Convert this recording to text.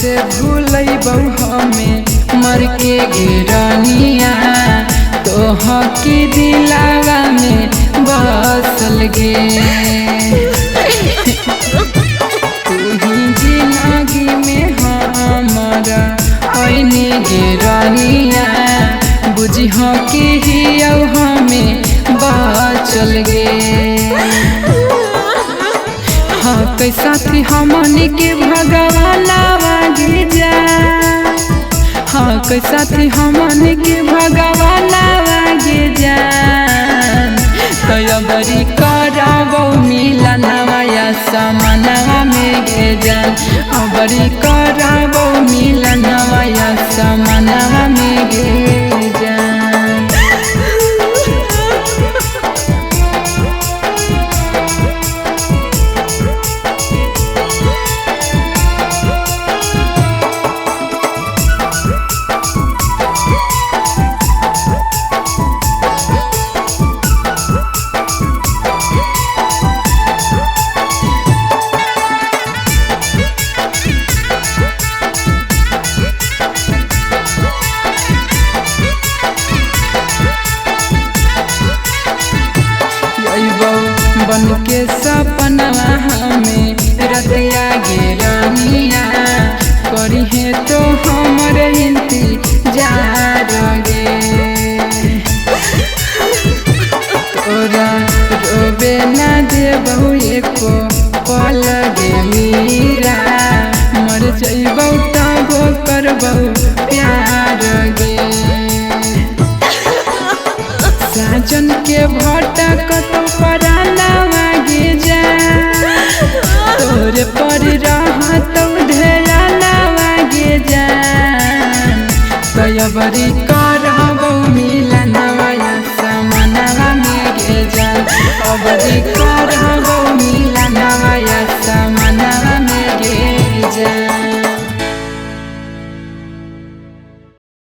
कैसे भूलैबौ हमें मर के गिरनिया तोह की दिलावा में बसल गे तू ही जिंदगी में हमारा ऐनी गिरनिया बुझी हो कि हियौ हमें बचल गे हाँ कैसा थी हमनी के भगवान आगे जा हाँ कैसा थी हमनी के भगवान आगे जा तयबरी कराबौ मिलनवा या समनवा में गे जान अबरी कराबौ मिलनवा या समनवा में गे जान बन के सपनवा हमें रतिया गिरनिया करी है तो हमर इंतजार गे तोरा रोबे ना देबौ एको पल गे मीरा मर जइबौ तबो करबौ प्यार गे साजन के भटकत परानवा गे जा तोरे पर रहत ढेरानवा गे जा तयबरी करबौ मिलनवा या समनवा में गे जा अबरी करबौ